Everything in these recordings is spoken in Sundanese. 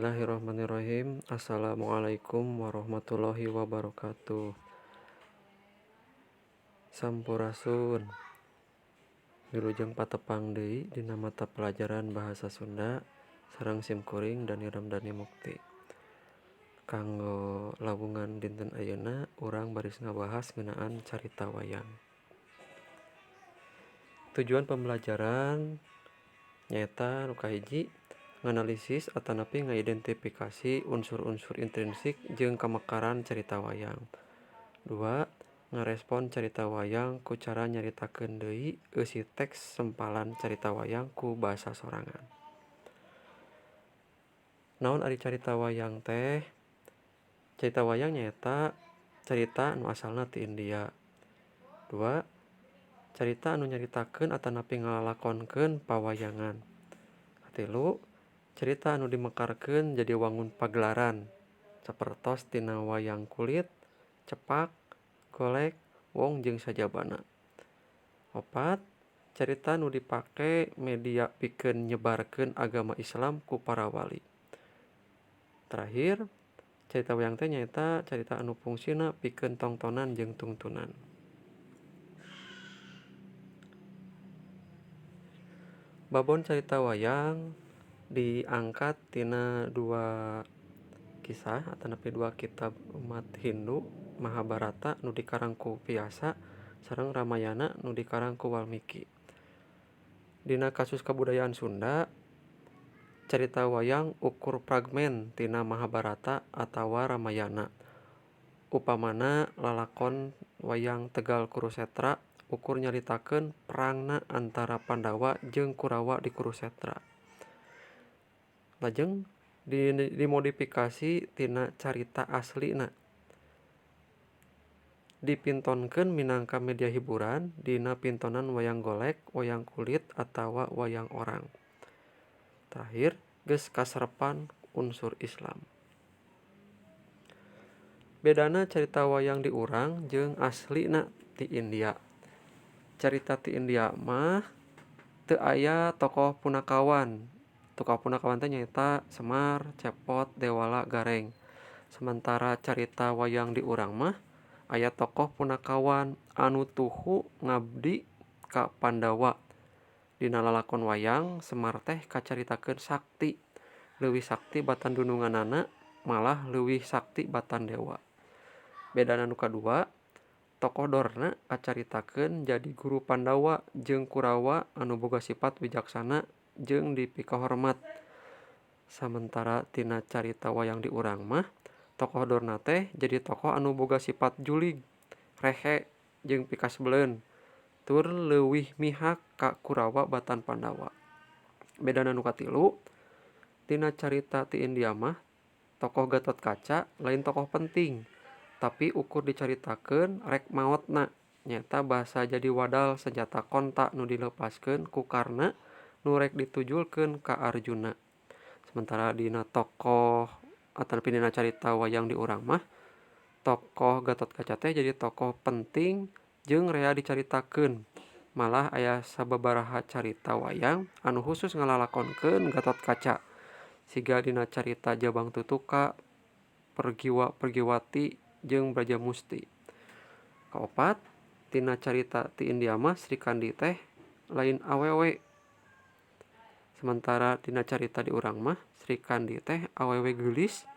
Bismillahirrahmanirrahim. Assalamualaikum warahmatullahi wabarakatuh. Sampurasun. Wilujeng patepang deui dina mata pelajaran Bahasa Sunda sareng simkuring Dani Ramdhani Mukti. Kanggo labungan dinten ayeuna urang baris ngabahas ngeunaan carita wayang. Tujuan pembelajaran nyaeta nu kahiji nganalisis atanapi ngaidentifikasi unsur-unsur intrinsik jeung kamekaran carita wayang. 2. Ngarespon carita wayang ku cara nyaritakeun deui eusi teks sempalan carita wayang ku basa sorangan. Naon ari carita wayang teh? Carita wayang nyaeta carita nu asalna ti India. 2. Carita anu nyaritakeun atanapi ngalalakonkeun pawayangan. 3. Carita anu dimekarkeun jadi wangun pagelaran sapertos tina wayang kulit, cepak, golek, wong jeung sajabana. 4. Carita anu dipake media pikeun nyebarkeun agama Islam ku para wali. Terakhir, carita wayang teh nyaeta carita anu fungsina pikeun tongtonan jeung tungtunan. Babon carita wayang diangkat tina 2 kisah atanapi 2 kitab umat Hindu, Mahabharata nu dikarang ku Vyasa sareng Ramayana nu dikarang ku Walmiki. Dina kasus kabudayaan Sunda, carita wayang ukur fragmen tina Mahabharata atawa Ramayana. Upamana lalakon wayang Tegal Kurusetra ukur nyaritakeun perangna antara Pandawa jeung Kurawa di Kurusetra. Lajeng dimodifikasi tina carita aslina. Dipintonkeun minangka media hiburan dina pintonan wayang golek, wayang kulit, atawa wayang orang. Terakhir, geus kasarepan unsur Islam. Bedana carita wayang di urang jeung aslina ti India. Carita ti India mah teu aya tokoh punakawan. Tokoh punakawan teh nyaeta Semar, Cepot, Dewala, Gareng. Sementara carita wayang di urang mah aya tokoh punakawan anu tuhu ngabdi ka Pandawa. Dina lalakon wayang Semar teh kacaritakeun sakti. Leuwih sakti batan dununganana malah leuwih sakti batan dewa. Bedana nu kadua, tokoh Dorna kacaritakeun jadi guru Pandawa jeung Kurawa anu boga sifat wijaksana jeung dipikahormat. Samentara tina carita wayang di urang mah tokoh Dorna teh jadi tokoh anu boga sifat julig, rehe, jeung pikasbeleun, tur leuwih mihak ka Kurawa batan Pandawa. Bedana nu katilu, tina carita ti India mah tokoh Gatotkaca lain tokoh penting, tapi ukur dicaritakeun rek maotna, nyaeta basa jadi wadal senjata konta nu dilepaskeun ku Karna nu rek ditujulkeun ka Arjuna. Sementara dina tokoh ataupun dina carita wayang di urang mah tokoh Gatotkaca teh jadi tokoh penting jeung rea dicaritakeun. Malah aya sababaraha carita wayang anu khusus ngalalakonkeun Gatotkaca. Siga dina carita Jabang Tutuka, Pergiwati jeung Brajamusti. Kaopat, tina carita ti India mah Srikandi teh lain awewe. Sementara dina carita di urang mah Srikandi teh awewe geulis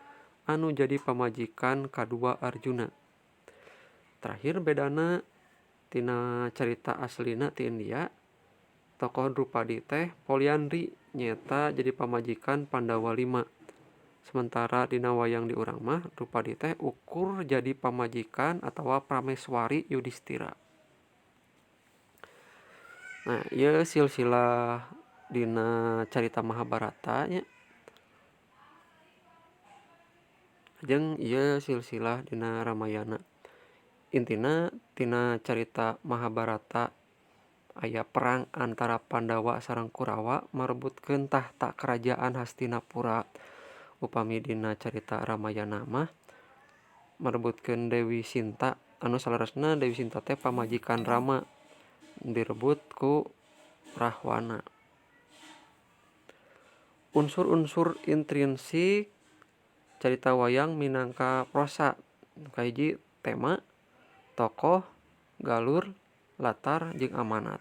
anu jadi pamajikan kadua Arjuna. Terakhir bedana tina carita aslina ti India, tokoh Drupadi teh poliandri nyaeta jadi pamajikan Pandawa 5. Sementara dina wayang di urang mah Drupadi teh ukur jadi pamajikan atawa prameswari Yudistira. Nah, ieu silsilah dina carita Mahabharata nya. Jeung ieu silsilah dina Ramayana. Intina tina carita Mahabharata aya perang antara Pandawa sareng Kurawa marebutkeun tahta kerajaan Hastinapura. Upami dina carita Ramayana mah marebutkeun Dewi Sinta anu salaresna Dewi Sinta teh pamajikan Rama direbut ku Rahwana. Unsur-unsur intrinsik carita wayang minangka prosa. Kahiji tema, tokoh, galur, latar, jeung amanat.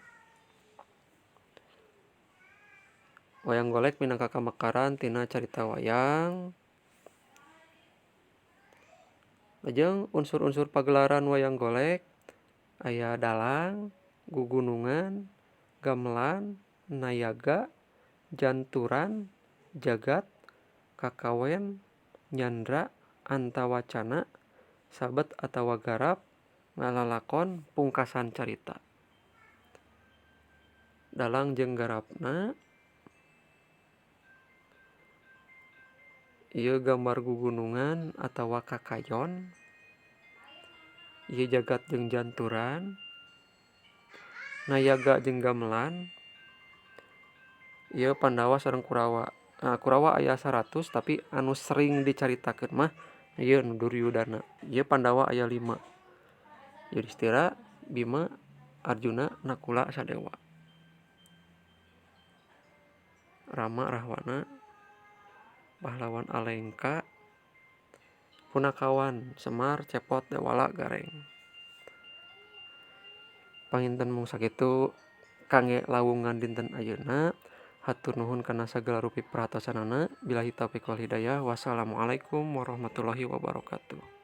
Wayang golek minangka kamekaran tina carita wayang. Lajeng unsur-unsur pagelaran wayang golek aya dalang, gugunungan, gamelan, nayaga, janturan, jagat, kakawen, nyandra, antawacana, sabet atawa garap, ngalalakon, pungkasan carita. Dalang jeung garapna ieu gambar gugunungan atawa kakayon, ieu jagat jeung janturan, nayaga jeung gamelan, ieu Pandawa sareng Kurawa. Kurawa aya 100 tapi anu sering dicaritakeun mah ieu nu Duryudana. Ieu Pandawa aya 5. Yudistira, Bima, Arjuna, Nakula, Sadewa. Rama, Rahwana, pahlawan Alengka, Punakawan, Semar, Cepot, Dewala, Gareng. Panginten mung sakitu kangge lawungan dinten ayeuna. Hatur nuhun kana sagala rupi perhatosanana. Billahi taufiq wal hidayah. Wassalamualaikum warahmatullahi wabarakatuh.